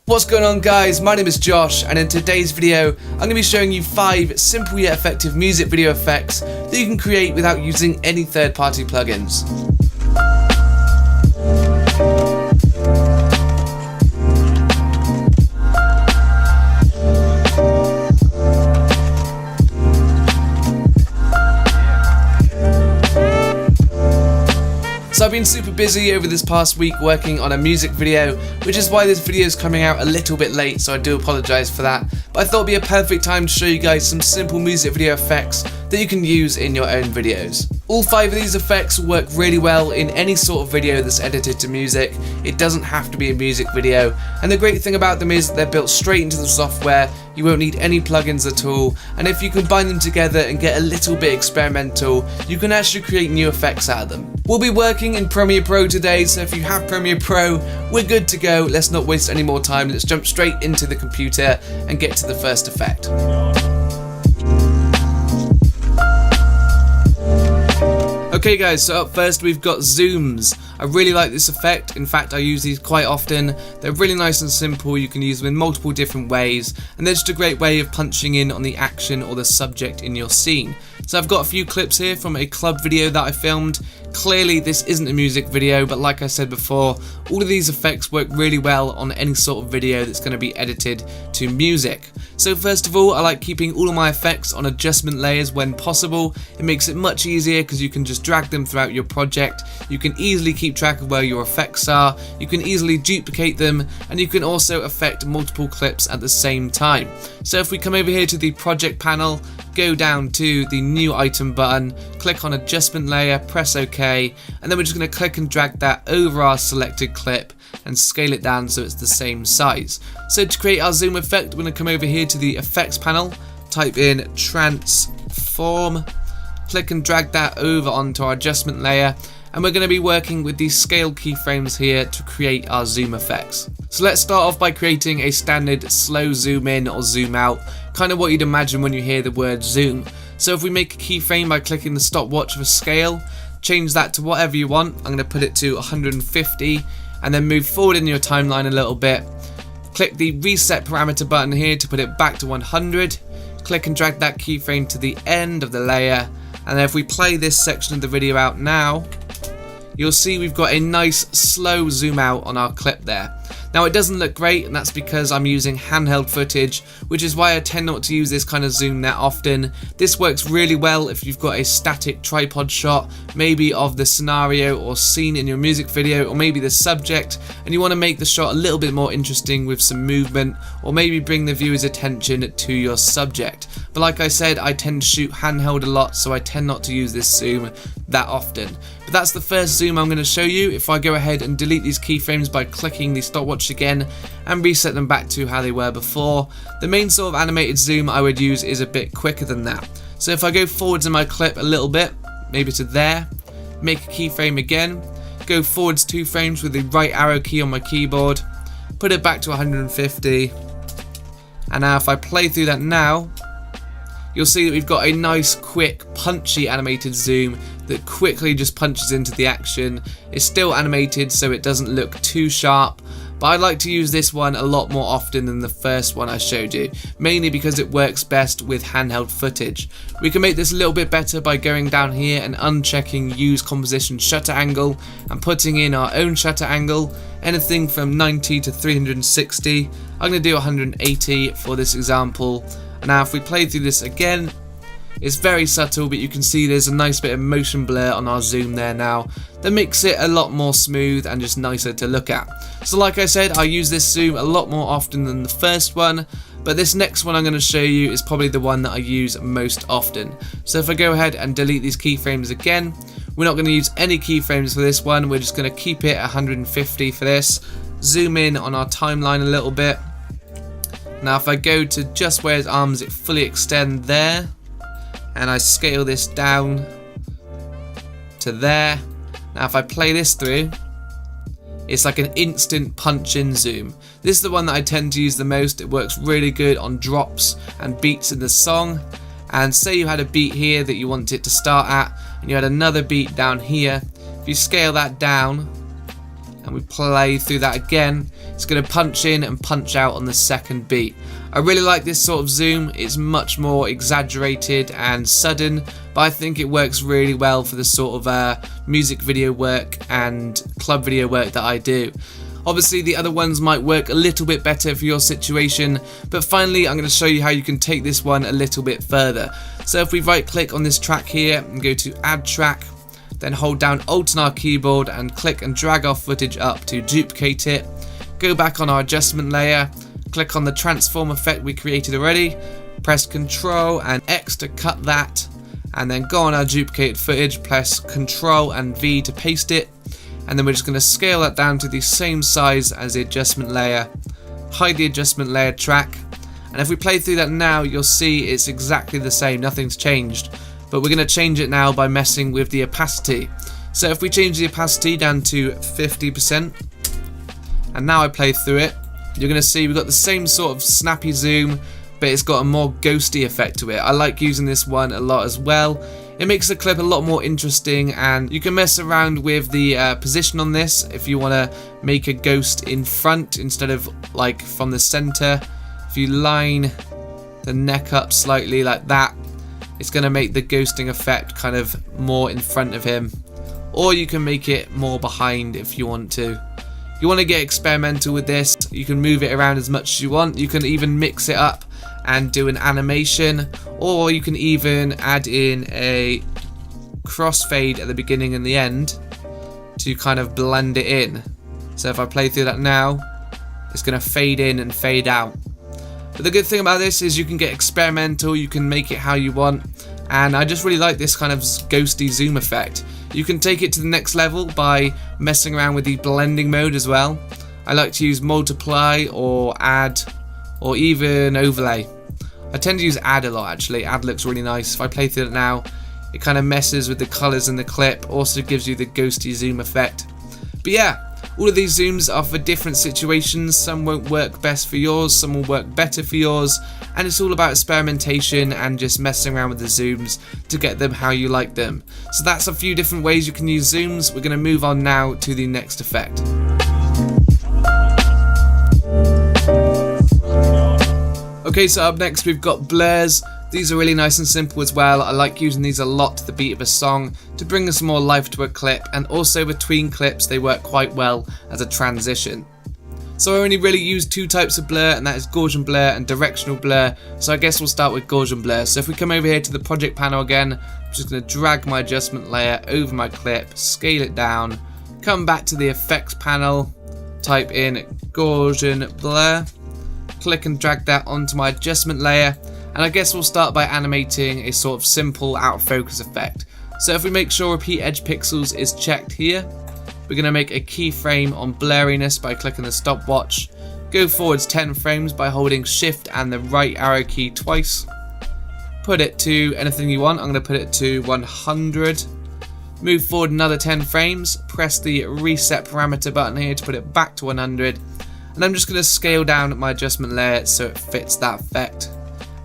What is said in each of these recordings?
What's going on, guys? My name is Josh, and in today's video I'm going to be showing you 5 simple yet effective music video effects that you can create without using any third-party plugins. So I've been super busy over this past week working on a music video, which is why this video is coming out a little bit late, so I do apologise for that. But I thought it'd be a perfect time to show you guys some simple music video effects that you can use in your own videos. All 5 of these effects work really well in any sort of video that's edited to music. It doesn't have to be a music video, and the great thing about them is they're built straight into the software. You won't need any plugins at all, and if you combine them together and get a little bit experimental, you can actually create new effects out of them. We'll be working in Premiere Pro today, so if you have Premiere Pro, we're good to go. Let's not waste any more time. Let's jump straight into the computer and get to the first effect. Okay guys, so up first we've got zooms. I really like this effect. In fact, I use these quite often. They're really nice and simple. You can use them in multiple different ways, and they're just a great way of punching in on the action or the subject in your scene. So I've got a few clips here from a club video that I filmed. Clearly this isn't a music video, but like I said before, all of these effects work really well on any sort of video that's going to be edited to music. So first of all, I like keeping all of my effects on adjustment layers when possible. It makes it much easier because you can just drag them throughout your project. You can easily keep track of where your effects are, you can easily duplicate them, and you can also affect multiple clips at the same time. So if we come over here to the project panel, go down to the new item button, click on adjustment layer, press OK, and then we're just going to click and drag that over our selected clip and scale it down so it's the same size. So to create our zoom effect, we're going to come over here to the effects panel, type in transform, click and drag that over onto our adjustment layer, and we're going to be working with these scale keyframes here to create our zoom effects. So let's start off by creating a standard slow zoom in or zoom out, kind of what you'd imagine when you hear the word zoom. So if we make a keyframe by clicking the stopwatch for scale, change that to whatever you want. I'm going to put it to 150, and then move forward in your timeline a little bit. Click the reset parameter button here to put it back to 100. Click and drag that keyframe to the end of the layer, and then if we play this section of the video out now, you'll see we've got a nice slow zoom out on our clip there. Now it doesn't look great, and that's because I'm using handheld footage, which is why I tend not to use this kind of zoom that often. This works really well if you've got a static tripod shot, maybe of the scenario or scene in your music video, or maybe the subject, and you want to make the shot a little bit more interesting with some movement, or maybe bring the viewer's attention to your subject. But like I said, I tend to shoot handheld a lot, so I tend not to use this zoom that often. But that's the first zoom I'm going to show you. If I go ahead and delete these keyframes by clicking the stopwatch again and reset them back to how they were before, the main sort of animated zoom I would use is a bit quicker than that. So if I go forwards in my clip a little bit, maybe to there, make a keyframe again, go forwards 2 frames with the right arrow key on my keyboard, put it back to 150, and now if I play through that now, you'll see that we've got a nice, quick, punchy animated zoom that quickly just punches into the action. It's still animated, so it doesn't look too sharp, but I like to use this one a lot more often than the first one I showed you, mainly because it works best with handheld footage. We can make this a little bit better by going down here and unchecking use composition shutter angle and putting in our own shutter angle, anything from 90 to 360. I'm going to do 180 for this example. And now if we play through this again, it's very subtle, but you can see there's a nice bit of motion blur on our zoom there now that makes it a lot more smooth and just nicer to look at. So like I said, I use this zoom a lot more often than the first one, but this next one I'm going to show you is probably the one that I use most often. So if I go ahead and delete these keyframes again, we're not going to use any keyframes for this one, we're just going to keep it 150 for this, zoom in on our timeline a little bit. Now if I go to just where his arms fully extend there, and I scale this down to there, now if I play this through, it's like an instant punch-in zoom. This is the one that I tend to use the most. It works really good on drops and beats in the song. And say you had a beat here that you want it to start at, and you had another beat down here. If you scale that down, and we play through that again, it's going to punch in and punch out on the second beat. I really like this sort of zoom. It's much more exaggerated and sudden, but I think it works really well for the sort of music video work and club video work that I do. Obviously the other ones might work a little bit better for your situation, but finally I'm going to show you how you can take this one a little bit further. So if we right click on this track here and go to add track, then hold down Alt on our keyboard and click and drag our footage up to duplicate it, go back on our adjustment layer, click on the transform effect we created already, press Ctrl and X to cut that, and then go on our duplicated footage, press Ctrl and V to paste it, and then we're just going to scale that down to the same size as the adjustment layer, hide the adjustment layer track, and if we play through that now, you'll see it's exactly the same, nothing's changed, but we're going to change it now by messing with the opacity. So if we change the opacity down to 50%, and now I play through it, you're going to see we've got the same sort of snappy zoom, but it's got a more ghosty effect to it. I like using this one a lot as well. It makes the clip a lot more interesting, and you can mess around with the position on this if you want to make a ghost in front instead of like from the center. If you line the neck up slightly like that, it's going to make the ghosting effect kind of more in front of him, or you can make it more behind if you want to. If you want to get experimental with this, you can move it around as much as you want. You can even mix it up and do an animation, or you can even add in a crossfade at the beginning and the end to kind of blend it in. So if I play through that now, it's going to fade in and fade out. But the good thing about this is you can get experimental, you can make it how you want, and I just really like this kind of ghosty zoom effect. You can take it to the next level by messing around with the blending mode as well. I like to use multiply or add or even overlay. I tend to use add a lot actually. Add looks really nice. If I play through it now, it kind of messes with the colours in the clip, also gives you the ghosty zoom effect. But yeah, all of these zooms are for different situations. Some won't work best for yours, some will work better for yours, and it's all about experimentation and just messing around with the zooms to get them how you like them. So that's a few different ways you can use zooms. We're going to move on now to the next effect. Okay, so up next we've got blurs. These are really nice and simple as well. I like using these a lot to the beat of a song to bring some more life to a clip, and also between clips they work quite well as a transition. So I only really use two types of blur, and that is Gaussian blur and directional blur, so I guess we'll start with Gaussian blur. So if we come over here to the project panel again, I'm just going to drag my adjustment layer over my clip, scale it down, come back to the effects panel, type in Gaussian blur, click and drag that onto my adjustment layer, and I guess we'll start by animating a sort of simple out of focus effect. So if we make sure repeat edge pixels is checked here, we're going to make a keyframe on blurriness by clicking the stopwatch, go forwards 10 frames by holding shift and the right arrow key twice, put it to anything you want. I'm going to put it to 100, move forward another 10 frames, press the reset parameter button here to put it back to 100, and I'm just going to scale down my adjustment layer so it fits that effect.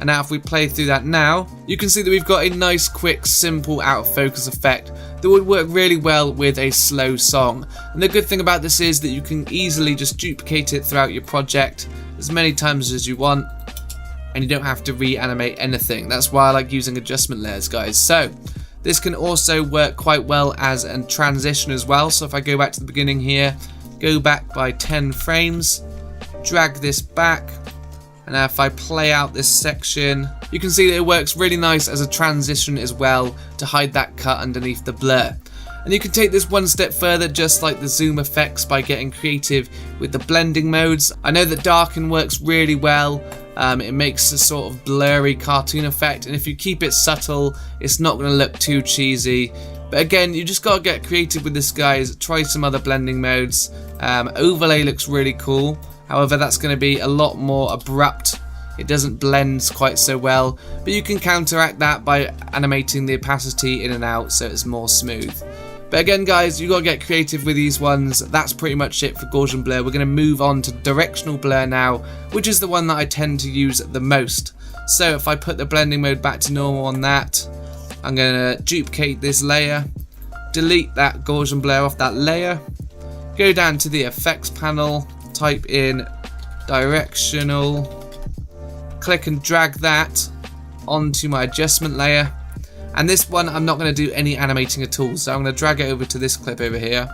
And now if we play through that now, you can see that we've got a nice, quick, simple out of focus effect that would work really well with a slow song. And the good thing about this is that you can easily just duplicate it throughout your project as many times as you want, and you don't have to reanimate anything. That's why I like using adjustment layers, guys. So this can also work quite well as a transition as well. So if I go back to the beginning here, go back by 10 frames, drag this back, and now if I play out this section, you can see that it works really nice as a transition as well to hide that cut underneath the blur. And you can take this one step further, just like the zoom effects, by getting creative with the blending modes. I know that darken works really well. It makes a sort of blurry cartoon effect, and if you keep it subtle, it's not going to look too cheesy. But again, you just got to get creative with this, guys. Try some other blending modes. Overlay looks really cool. However, that's going to be a lot more abrupt. It doesn't blend quite so well, but you can counteract that by animating the opacity in and out so it's more smooth. But again, guys, you got to get creative with these ones. That's pretty much it for Gaussian blur. We're going to move on to directional blur now, which is the one that I tend to use the most. So if I put the blending mode back to normal on that, I'm going to duplicate this layer, delete that Gaussian blur off that layer, go down to the effects panel, type in directional, click and drag that onto my adjustment layer. And this one I'm not going to do any animating at all, so I'm going to drag it over to this clip over here.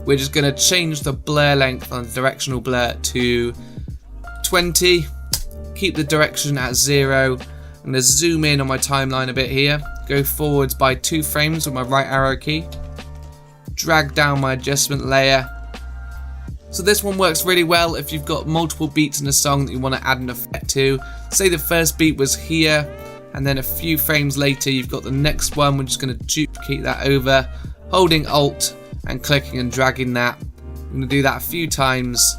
We're just going to change the blur length on the directional blur to 20, keep the direction at 0. I'm going to zoom in on my timeline a bit here, go forwards by 2 frames with my right arrow key, drag down my adjustment layer. So this one works really well if you've got multiple beats in a song that you want to add an effect to. Say the first beat was here, and then a few frames later you've got the next one. We're just going to duplicate that over, holding Alt and clicking and dragging that. I'm going to do that a few times,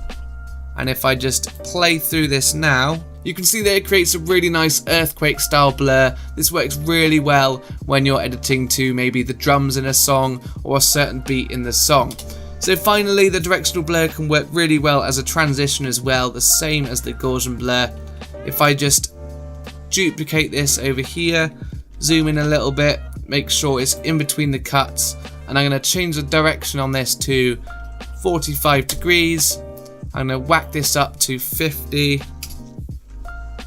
and if I just play through this now, you can see that it creates a really nice earthquake style blur. This works really well when you're editing to maybe the drums in a song or a certain beat in the song. So finally, the directional blur can work really well as a transition as well, the same as the Gaussian blur. If I just duplicate this over here, zoom in a little bit, make sure it's in between the cuts, and I'm going to change the direction on this to 45 degrees. I'm going to whack this up to 50.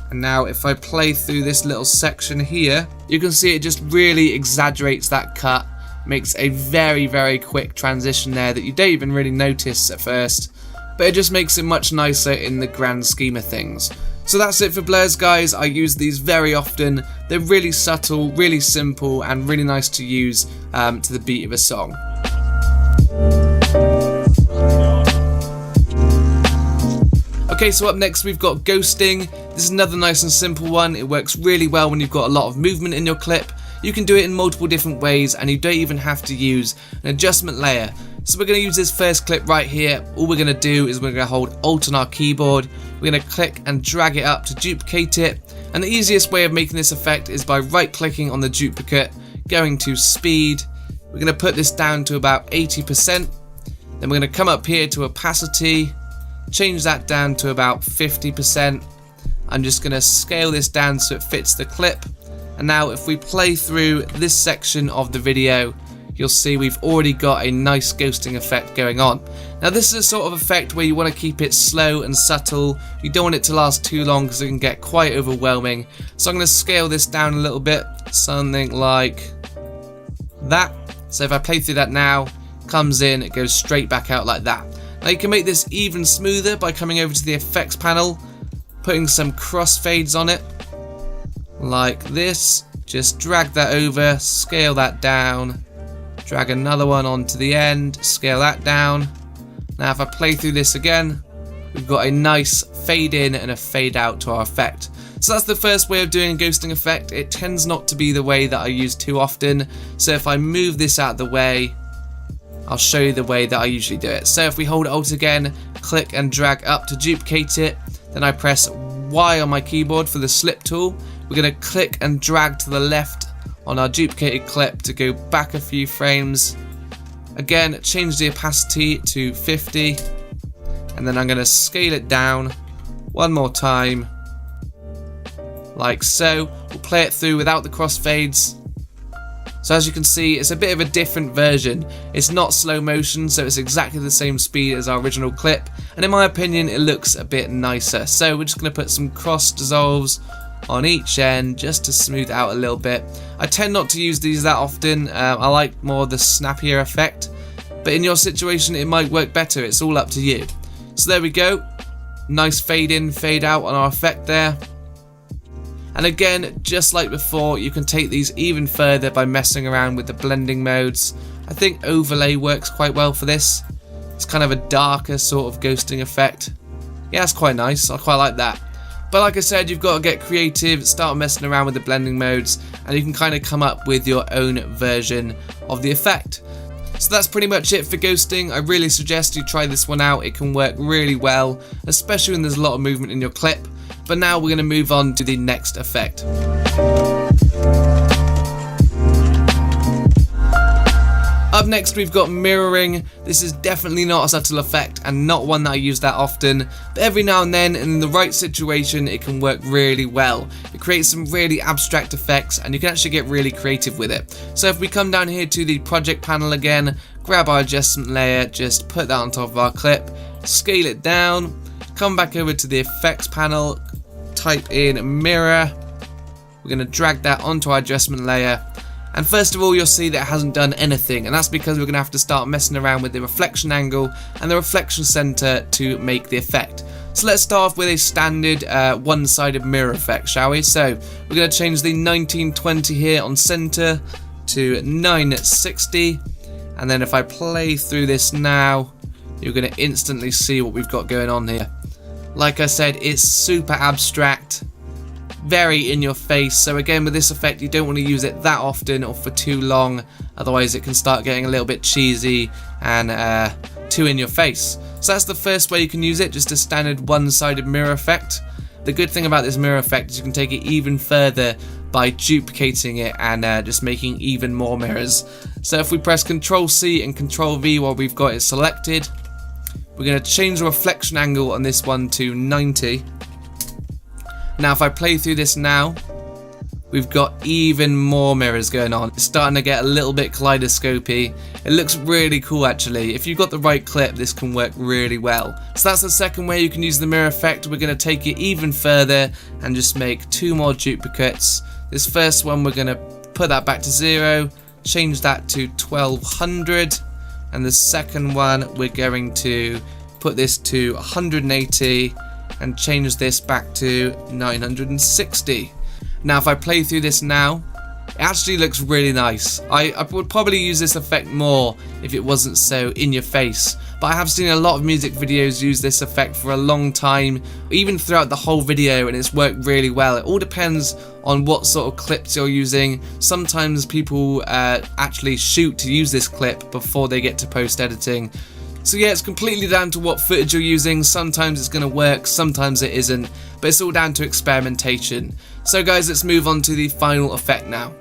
And now if I play through this little section here, you can see it just really exaggerates that cut, makes a very, very quick transition there that you don't even really notice at first, but it just makes it much nicer in the grand scheme of things. So that's it for blurs, guys. I use these very often. They're really subtle, really simple, and really nice to use to the beat of a song. Okay, so up next we've got ghosting. This is another nice and simple one. It works really well when you've got a lot of movement in your clip. You can do it in multiple different ways, and you don't even have to use an adjustment layer. So we're going to use this first clip right here. All we're going to do is we're going to hold Alt on our keyboard. We're going to click and drag it up to duplicate it. And the easiest way of making this effect is by right clicking on the duplicate, going to speed. We're going to put this down to about 80%. Then we're going to come up here to opacity, change that down to about 50%. I'm just going to scale this down so it fits the clip. And now if we play through this section of the video, you'll see we've already got a nice ghosting effect going on. Now this is a sort of effect where you want to keep it slow and subtle. You don't want it to last too long because it can get quite overwhelming. So I'm going to scale this down a little bit, something like that. So if I play through that now, it comes in, it goes straight back out like that. Now you can make this even smoother by coming over to the effects panel, putting some crossfades on it, like this. Just drag that over, scale that down, drag another one onto the end, scale that down. Now if I play through this again, we've got a nice fade in and a fade out to our effect. So that's the first way of doing a ghosting effect. It tends not to be the way that I use too often. So if I move this out of the way, I'll show you the way that I usually do it. So if we hold Alt again, click and drag up to duplicate it, then I press Y on my keyboard for the slip tool. We're going to click and drag to the left on our duplicated clip to go back a few frames. Again, change the opacity to 50, and then I'm going to scale it down one more time, like so. We'll play it through without the crossfades. So as you can see, it's a bit of a different version. It's not slow motion, so it's exactly the same speed as our original clip, and in my opinion it looks a bit nicer. So we're just going to put some cross dissolves on each end just to smooth out a little bit. I tend not to use these that often. I like more the snappier effect, but in your situation it might work better. It's all up to you. So there we go, nice fade in, fade out on our effect there. And again, just like before, you can take these even further by messing around with the blending modes. I think overlay works quite well for this. It's kind of a darker sort of ghosting effect. Yeah, it's quite nice. I quite like that. But like I said, you've got to get creative, start messing around with the blending modes, and you can kind of come up with your own version of the effect. So that's pretty much it for ghosting. I really suggest you try this one out. It can work really well, especially when there's a lot of movement in your clip. But now we're going to move on to the next effect. Up next we've got mirroring. This is definitely not a subtle effect and not one that I use that often, but every now and then in the right situation it can work really well. It creates some really abstract effects and you can actually get really creative with it. So if we come down here to the project panel again, grab our adjustment layer, just put that on top of our clip, scale it down, come back over to the effects panel, type in mirror, we're going to drag that onto our adjustment layer. And first of all you'll see that it hasn't done anything, and that's because we're going to have to start messing around with the reflection angle and the reflection center to make the effect. So let's start off with a standard one-sided mirror effect, shall we? So we're going to change the 1920 here on center to 960, and then if I play through this now, you're going to instantly see what we've got going on here. Like I said, it's super abstract, very in your face, so again with this effect you don't want to use it that often or for too long, otherwise it can start getting a little bit cheesy and too in your face. So that's the first way you can use it, just a standard one-sided mirror effect. The good thing about this mirror effect is you can take it even further by duplicating it and just making even more mirrors. So if we press Ctrl C and Ctrl V while we've got it selected, we're going to change the reflection angle on this one to 90. Now if I play through this now, we've got even more mirrors going on. It's starting to get a little bit kaleidoscopy. It looks really cool actually. If you've got the right clip, this can work really well. So that's the second way you can use the mirror effect. We're going to take it even further and just make two more duplicates. This first one we're going to put that back to 0, change that to 1200, and the second one we're going to put this to 180 and change this back to 960. Now if I play through this now, it actually looks really nice. I would probably use this effect more if it wasn't so in your face, but I have seen a lot of music videos use this effect for a long time, even throughout the whole video, and it's worked really well. It all depends on what sort of clips you're using. Sometimes people actually shoot to use this clip before they get to post editing. So yeah, it's completely down to what footage you're using. Sometimes it's going to work, sometimes it isn't, but it's all down to experimentation. So guys, let's move on to the final effect now.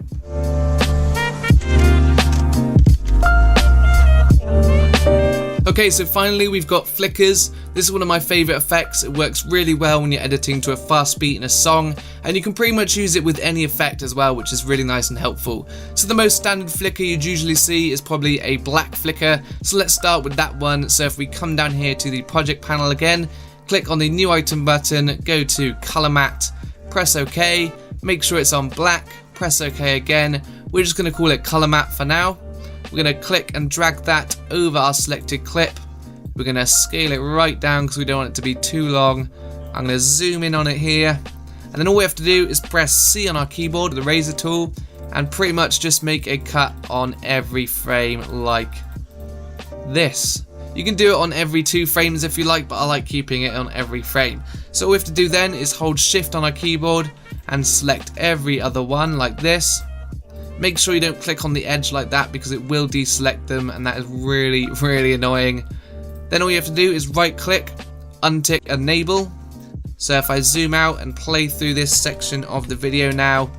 Okay, so finally we've got flickers. This is one of my favourite effects. It works really well when you're editing to a fast beat in a song, and you can pretty much use it with any effect as well, which is really nice and helpful. So the most standard flicker you'd usually see is probably a black flicker, so let's start with that one. So if we come down here to the project panel again, click on the new item button, go to color matte, press OK, make sure it's on black, press OK again. We're just going to call it color matte for now. We're going to click and drag that over our selected clip. We're going to scale it right down because we don't want it to be too long. I'm going to zoom in on it here, and then all we have to do is press C on our keyboard, the razor tool, and pretty much just make a cut on every frame like this. You can do it on every 2 frames if you like, but I like keeping it on every frame. So all we have to do then is hold shift on our keyboard and select every other one like this. Make sure you don't click on the edge like that because it will deselect them, and that is really, really annoying. Then all you have to do is right click, untick enable. So if I zoom out and play through this section of the video now,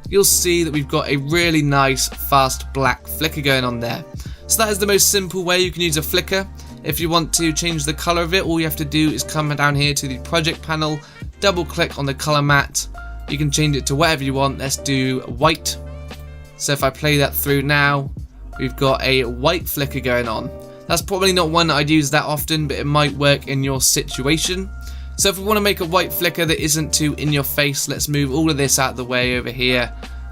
you'll see that we've got a really nice fast black flicker going on there. So that is the most simple way you can use a flicker. If you want to change the color of it, all you have to do is come down here to the project panel, double click on the color matte. You can change it to whatever you want. Let's do white. So if I play that through now, we've got a white flicker going on. That's probably not one that I'd use that often, but it might work in your situation. So if we want to make a white flicker that isn't too in your face, let's move all of this out of the way over here.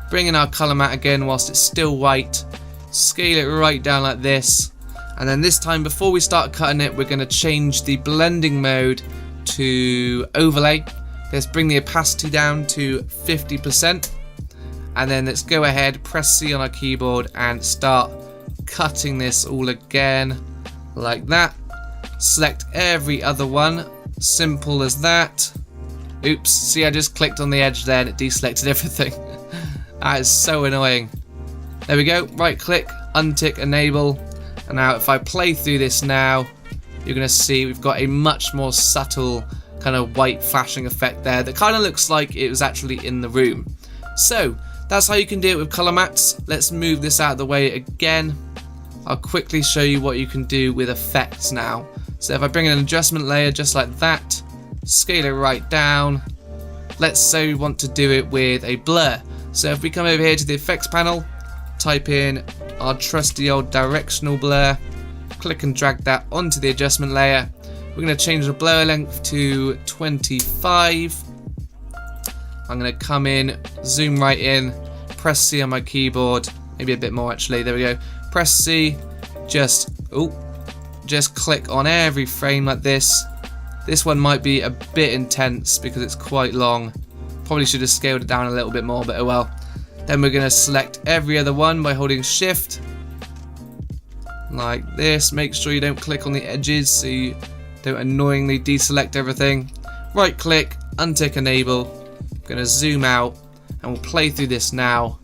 Bring in our color matte again whilst it's still white. Scale it right down like this. And then this time, before we start cutting it, we're going to change the blending mode to overlay. Let's bring the opacity down to 50%. And then let's go ahead, press C on our keyboard and start cutting this all again like that. Select every other one, simple as that. Oops, see, I just clicked on the edge there and it deselected everything. That is so annoying. There we go, right click, untick enable, and now if I play through this now, you're going to see we've got a much more subtle kind of white flashing effect there that kind of looks like it was actually in the room. So that's how you can do it with color mattes. Let's move this out of the way again. I'll quickly show you what you can do with effects now. So if I bring in an adjustment layer just like that, scale it right down. Let's say we want to do it with a blur. So if we come over here to the effects panel, type in our trusty old directional blur, click and drag that onto the adjustment layer. We're going to change the blur length to 25. I'm going to come in, zoom right in, press C on my keyboard, maybe a bit more actually, there we go. Press C, just click on every frame like this. This one might be a bit intense because it's quite long. Probably should have scaled it down a little bit more, but oh well. Then we're going to select every other one by holding shift, like this. Make sure you don't click on the edges so you don't annoyingly deselect everything. Right click, untick enable. I'm going to zoom out and we'll play through this now.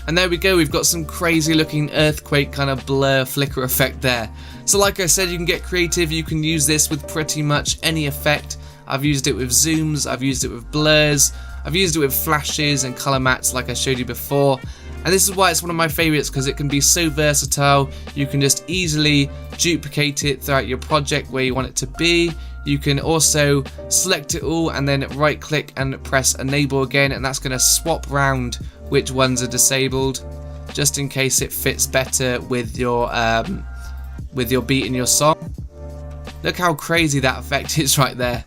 And there we go, we've got some crazy looking earthquake kind of blur flicker effect there. So like I said, you can get creative, you can use this with pretty much any effect. I've used it with zooms, I've used it with blurs, I've used it with flashes and color mats like I showed you before. And this is why it's one of my favorites, because it can be so versatile. You can just easily duplicate it throughout your project where you want it to be. You can also select it all and then right click and press enable again, and that's going to swap round which ones are disabled, just in case it fits better with your beat in your song. Look how crazy that effect is right there.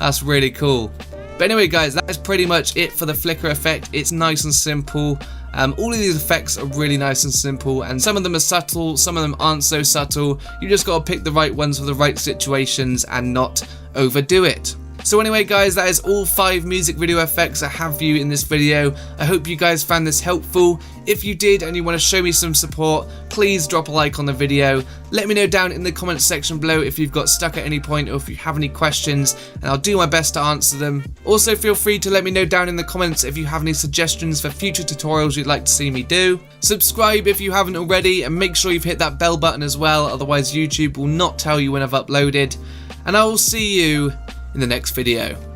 That's really cool. But anyway guys, that is pretty much it for the flicker effect. It's nice and simple. All of these effects are really nice and simple, and some of them are subtle, some of them aren't so subtle. You just got to pick the right ones for the right situations and not overdo it. So anyway guys, that is all 5 music video effects I have for you in this video. I hope you guys found this helpful. If you did and you want to show me some support, please drop a like on the video. Let me know down in the comments section below if you've got stuck at any point or if you have any questions, and I'll do my best to answer them. Also feel free to let me know down in the comments if you have any suggestions for future tutorials you'd like to see me do. Subscribe if you haven't already, and make sure you've hit that bell button as well, otherwise YouTube will not tell you when I've uploaded. And I will see you in the next video.